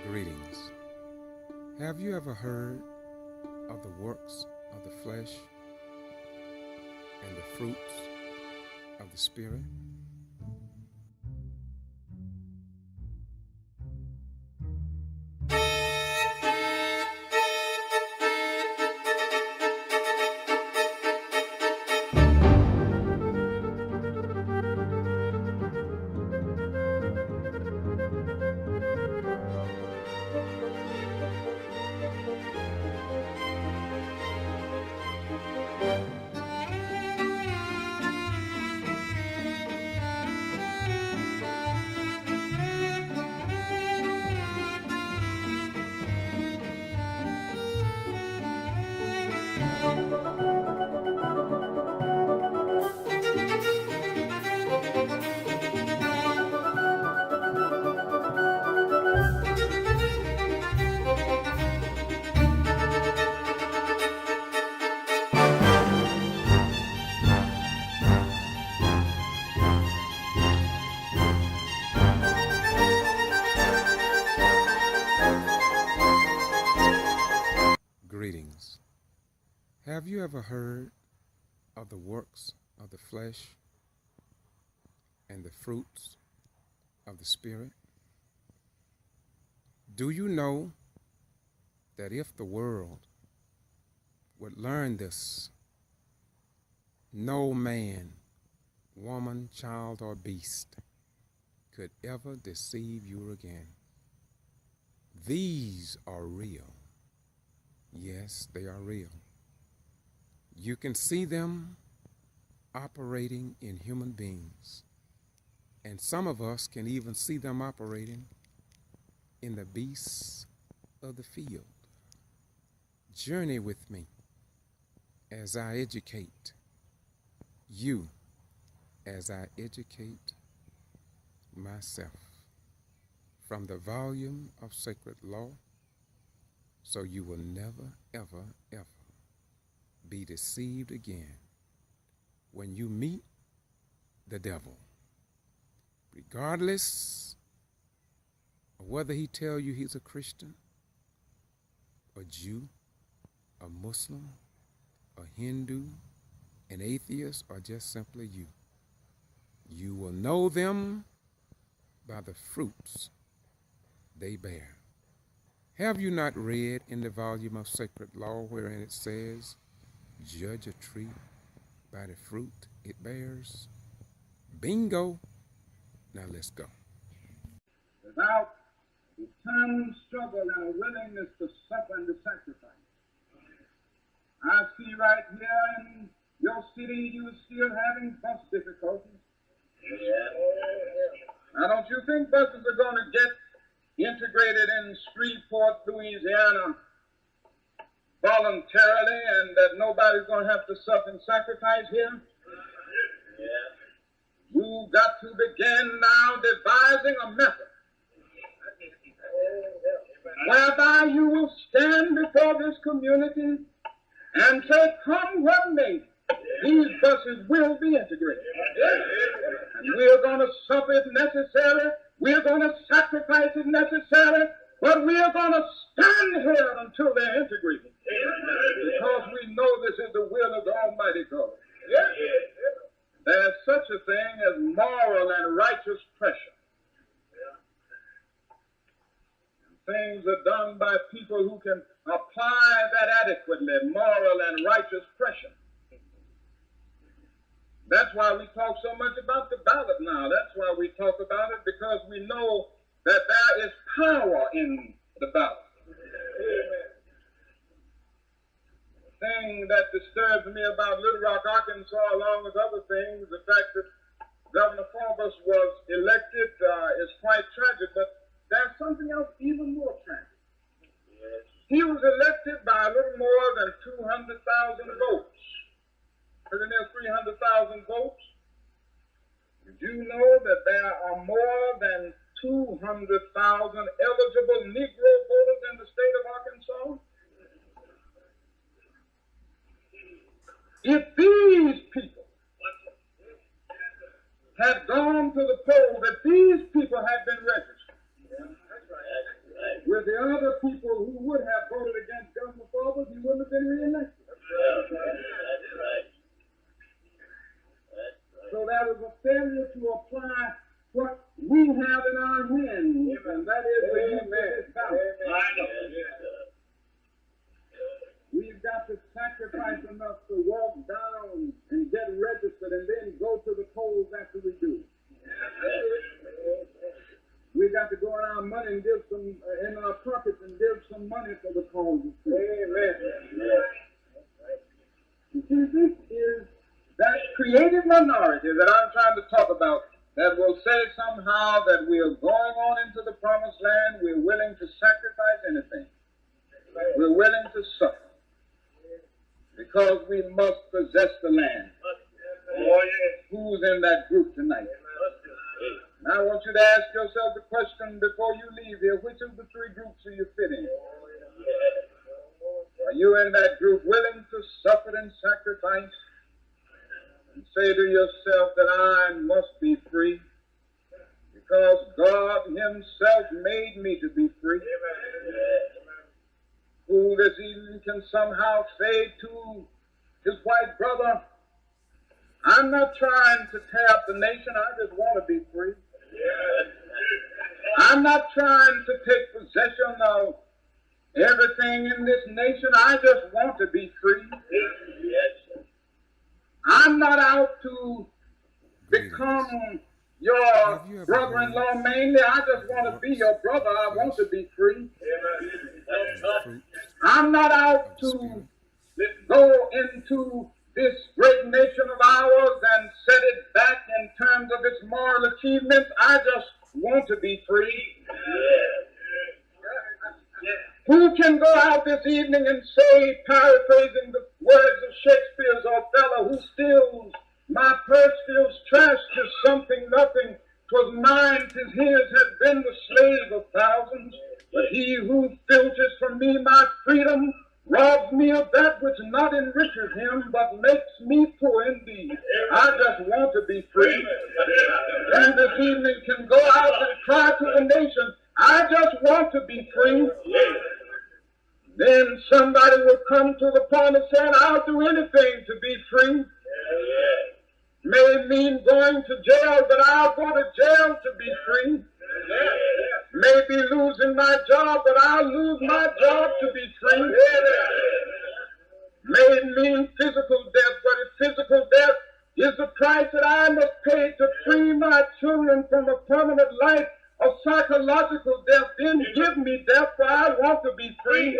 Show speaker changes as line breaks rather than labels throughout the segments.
Greetings. Have you ever heard of the works of the flesh and the fruits of the Spirit? Greetings. Have you ever heard of the works of the flesh and the fruits of the Spirit? Do you know that if the world would learn this, no man, woman, child, or beast could ever deceive you again? These are real. Yes, they are real. You can see them operating in human beings. And some of us can even see them operating in the beasts of the field. Journey with me as I educate you, as I educate myself from the volume of sacred law, so you will never, ever, ever be deceived again when you meet the devil. Regardless of whether he tell you he's a Christian, a Jew, a Muslim, a Hindu, an atheist, or just simply you, you will know them by the fruits they bear. Have you not read in the volume of sacred law wherein it says, judge a tree by the fruit it bears? Bingo. Now let's go.
Without determined struggle and a willingness to suffer and to sacrifice. I see right here in your city you are still having bus difficulties. Now don't you think buses are going to get integrated in Shreveport, Louisiana voluntarily, and that nobody's going to have to suffer and sacrifice here? You've got to begin now devising a method whereby you will stand before this community and say, come what may, these buses will be integrated. And we're going to suffer if necessary, we're going to sacrifice if necessary, but we are going to stand here until they're integrated. Because we know this is the will of the Almighty God. There's such a thing as moral and righteous pressure. Things are done by people who can apply that adequately, moral and righteous pressure. That's why we talk so much about the ballot now. That's why we talk about it, because we know that there is power in the ballot. The thing that disturbs me about Little Rock, Arkansas, along with other things, the fact that Governor Forbes was elected is quite tragic, but there's something else even more tragic. He was elected by a little more than 200,000 votes. Pretty near 300,000 votes. Did you know that there are more than 200,000 eligible Negro voters in the state of Arkansas? If these people had gone to the polls, if these people had been registered, with that is a failure to apply what we have in our hands, and that is the use of this ballot. We've got to sacrifice enough to walk down and get registered and then go to the polls after we do. We've got to go in our money and give some, in our pockets and give some money for the cause. Amen. You see, this is that creative minority that I'm trying to talk about that will say somehow that we are going on into the promised land, we're willing to sacrifice anything. We're willing to suffer because we must possess the land. Who's in that group tonight? Now I want you to ask yourself the question before you leave here, which of the three groups do you fit in? Are you in that group willing to suffer and sacrifice and say to yourself that I must be free because God himself made me to be free? Who this evening can somehow say to his white brother, I'm not trying to tear up the nation, I just want to be free. I'm not trying to take possession of everything in this nation, I just want to be free. I'm not out to become your brother-in-law mainly, I just want to be your brother, I want to be free. I'm not out to go into this great nation of ours and set it back in terms of its moral achievements. I just want to be free. Who can go out this evening and say, paraphrasing the words of Shakespeare's Othello, who steals my purse feels trash, 'tis something nothing, 'twas mine, 'tis his, had been the slave of thousands, but he who filches from me my freedom robs me of that which not enriches him, but makes me poor indeed. I just want to be free. And this evening can go out and cry to the nation, I just want to be free. Then somebody will come to the point of saying, I'll do anything to be free. May mean going to jail, but I'll go to jail to be free. Maybe losing my job, but I'll lose my job to be free. May mean physical death, but if physical death is the price that I must pay to free my children from a permanent life of psychological death, then give me death, for I want to be free.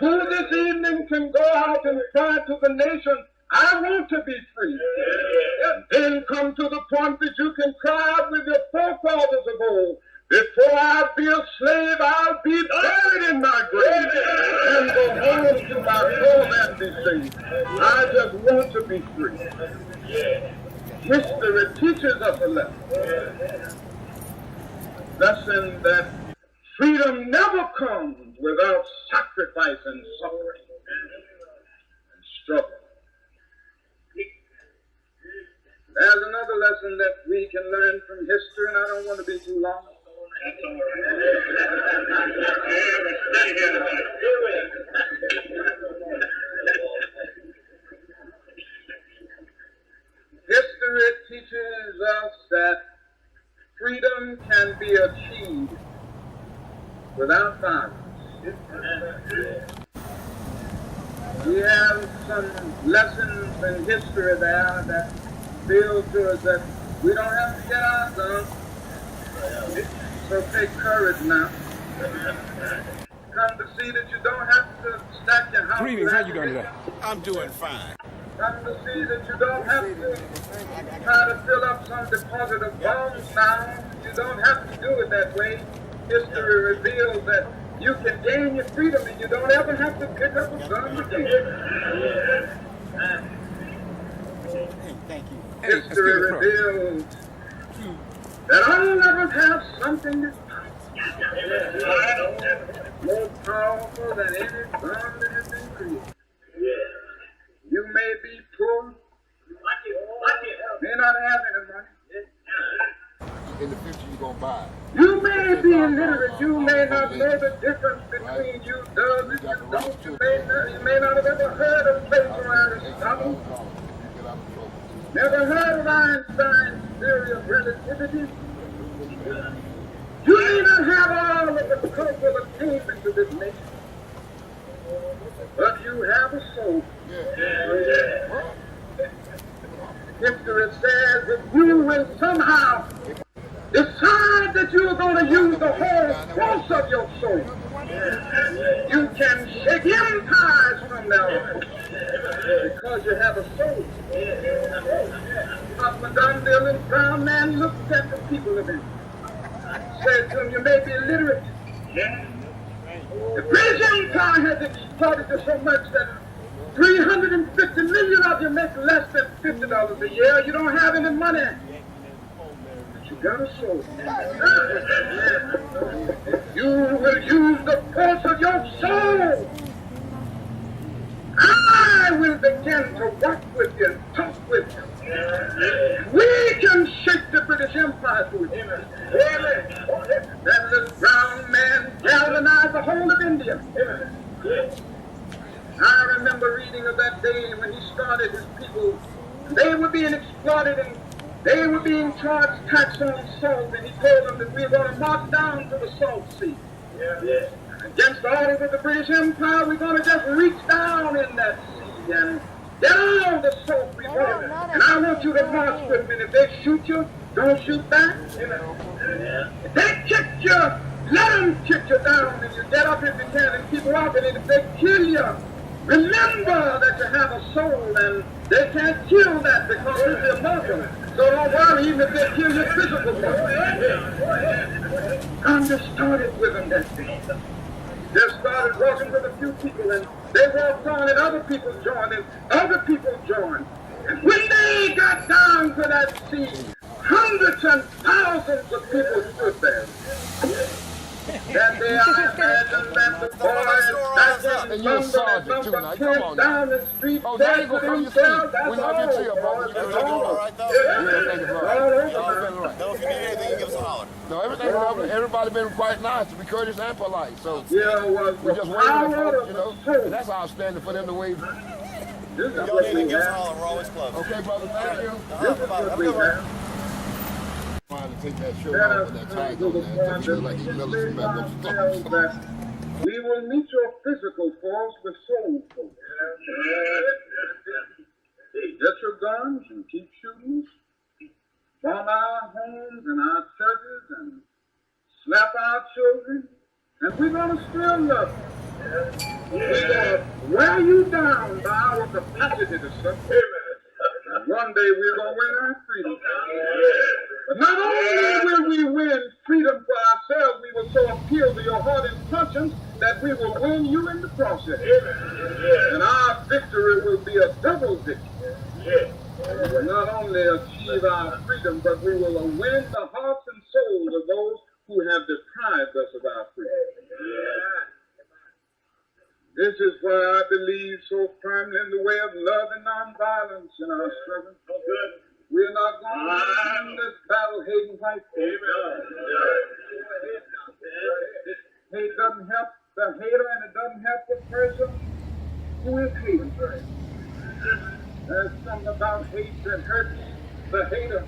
Who this evening can go out and cry to the nation, I want to be free. And then come to the point that you can cry out with your forefathers of old, before I be a slave, I'll be buried in my grave and go home to my home and be saved. I just want to be free. History teaches us a lesson. Lesson that freedom never comes without sacrifice and suffering and struggle. There's another lesson that we can learn from history, and I don't want to be too long. That's all right. History teaches us that freedom can be achieved without violence. We have some lessons in history there that reveal to us that we don't have to get our guns. So take courage now. Come to see that you don't have to stack your house.
Greetings, how you doing today?
I'm doing fine.
Come to see that you don't have to try to fill up some deposit of bombs now. You don't have to do it that way. History reveals that you can gain your freedom and you don't ever have to pick up a gun to do it.
Thank you.
History reveals that all of us have something that's more powerful than any gun that has been created. You may be poor, may not have any money.
In the future, you're going to buy.
You may be illiterate, you may not know the difference between you does and you don't. You may not have ever heard of Plato or Aristotle. Never heard of Einstein's theory of relativity? You may not have all of the cultural attainments of this nation, but you have a soul. History says that you will somehow decide that you are going to use the whole force of your soul. You can shake empires from now on because you have a soul. Papa Dunville and Brown Man looked at the people of it. Said to them, you may be illiterate. The British Empire has exploited you so much that 350 million of you make less than $50 a year. You don't have any money. But you got a soul. You will use the force of your soul. I will begin to work with you and talk with you. We can shake the British Empire through it. That little brown man galvanized the whole of India. I remember reading of that day when he started his people. They were being exploited and they were being charged tax on salt, and he told them that we were going to march down to the Salt Sea. Against the orders of the British Empire, we're going to just reach down in that sea and get all the salt we want. And I want you to march with me. If they shoot you, don't shoot back. If they kick you, let them kick you down, and you get up if you can and keep walking. And if they kill you, remember that you have a soul, and they can't kill that because it's immortal. So don't worry, even if they kill your physical body. I'm just started with them that day. Just started walking with a few people, and they walked on, and other people joined, and other people joined. And when they got down to that sea, hundreds and thousands of people stood there. That day I imagined that the boys back in London and number 10 down the street said to themselves, that's all, boys, that's all.
No, if you need anything, you give us a holler.
No, everybody been quite nice to be courteous and polite. So
Yeah, was
we just waiting for folks, you know. And that's outstanding for them to wave.
This is
If you
what
need
we
anything, give us a
have.
holler. We're always closed.
Okay, brother, thank you.
This is what we have.
Trying to take that shirt
Let
off
us
with that
come
tag
to
on
the
there.
point
It feel
that
like
we
he's
can
militant
say
back
ourselves
up.
that we will meet your physical force with soul force. Get your guns and keep shooting. Bomb our homes and our churches and slap our children. And we're going to still love you. We're going to wear you down by our capacity to suffer. And one day we're going to win our freedom. But not only will we win freedom for ourselves, we will so appeal to your heart and conscience that we will win you in the process. And our victory will be a double victory. We will not only achieve our freedom, but we will win the hearts and souls of those who have deprived us of our freedom. This is why I believe so firmly in the way of love and nonviolence in our struggle. We're not going to win this battle hating white folks. Hate doesn't help the hater, and it doesn't help the person who is hated. There's something about hate that hurts the hater.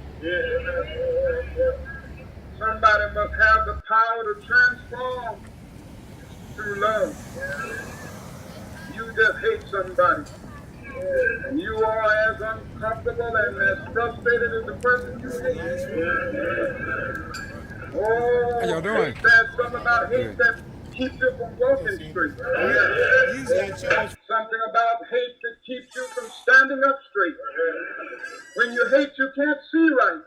Somebody must have the power to transform through love. You just hate somebody, and you are as uncomfortable and as frustrated as the person you hate. Oh,
How y'all doing?
hate, there's something about hate that keeps you from walking straight. Something about hate that keeps you from standing up straight. When you hate, you can't see right.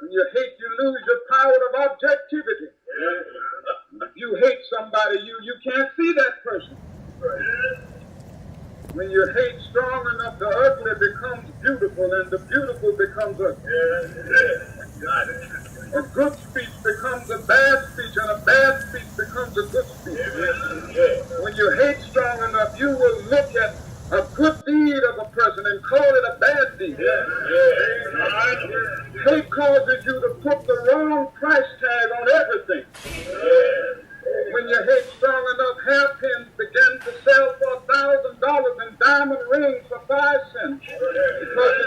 When you hate, you lose your power of objectivity. If you hate somebody, you can't see that person. When you hate strong enough, the ugly becomes beautiful, and the beautiful becomes ugly. A good speech becomes a bad speech, and a bad speech becomes a good speech. When you hate strong enough, you will look at a good deed of a person and call it a bad deed. Hate causes you to put the wrong price tag on everything. When you hate strong enough, hairpins begin to sell for $1,000 and diamond rings for 5 cents. Because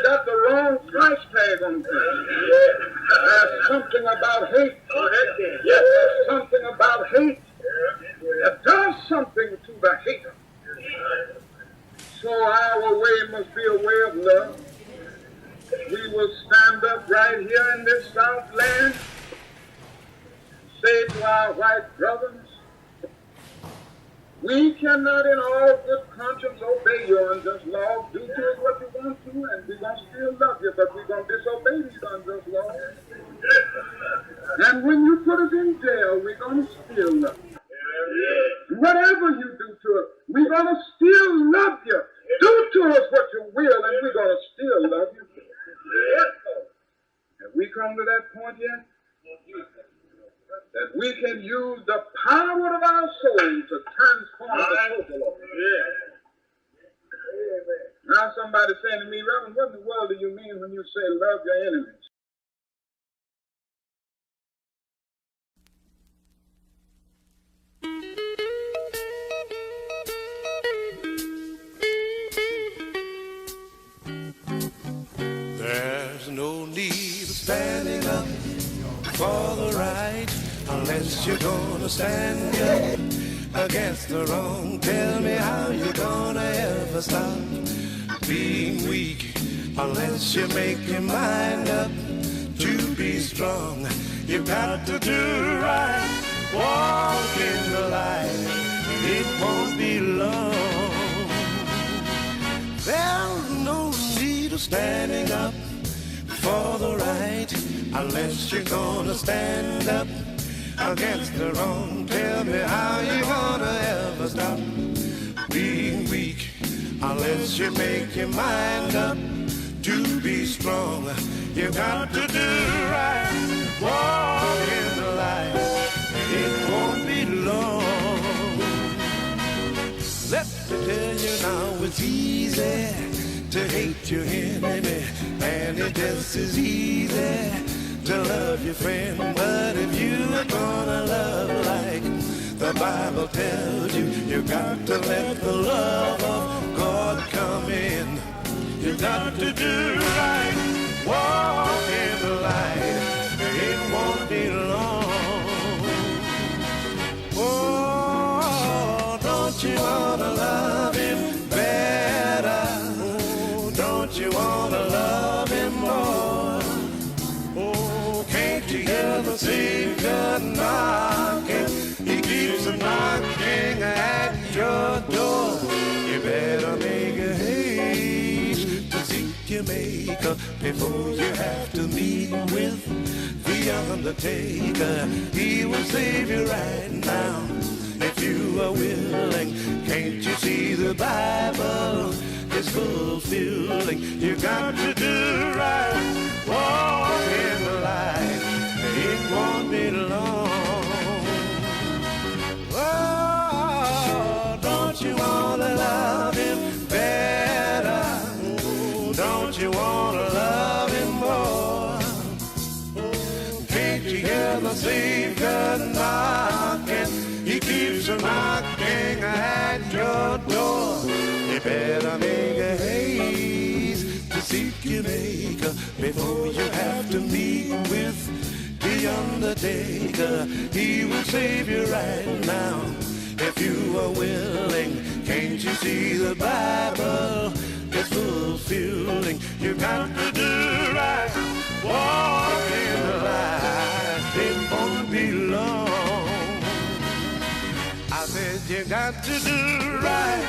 must be a way of love. We will stand up right here in this Southland, say to our white brothers, we cannot in all good conscience obey your unjust laws. Do to us what you want to, and we're going to still love you, but we're going to disobey these unjust laws. And when you put us in jail, we're going to still love you. Whatever you do to us, we're going to still love you. Do to us what you will, and we're going to still love you. Have we come to that point yet? That we can use the power of our soul to transform the total. Now somebody saying to me, Reverend, what in the world do you mean when you say love your enemies?
There's no need of standing up for the right unless you're gonna stand up against the wrong. Tell me how you're gonna ever stop being weak unless you make your mind up to be strong. You've got to do right, walk in the light, it won't be long. There's no need of standing up for the right unless you're gonna stand up against the wrong. Tell me how you gonna ever stop being weak unless you make your mind up to be strong. You got to do right, walk in the light, it won't be long. Let me tell you now, it's easy to hate your enemy, and it's just as easy to love your friend. But if you are gonna love like the Bible tells you, you got to let the love of God come in. You got to do right, walk in the light, it won't be long. Oh, don't you wanna love him better? Oh, don't you wanna love him more? Oh, can't you hear the Savior knocking? He keeps knocking at your door. You better make a haste to seek your Maker before you have to meet with the Undertaker. He will save you right now if you are willing. Can't you see the Bible is fulfilling? You got to do right, walk in the light, it won't be long. Oh, don't you wanna love him better? Oh, don't you wanna love him more? Oh, can't you hear the Savior knocking? He keeps knocking at your door. You better make a haste to seek your Maker before you have to meet with the Undertaker. He will save you right now if you are willing. Can't you see the Bible is fulfilling? You got to do right, walk in the light, it won't be long. I said you got to do right,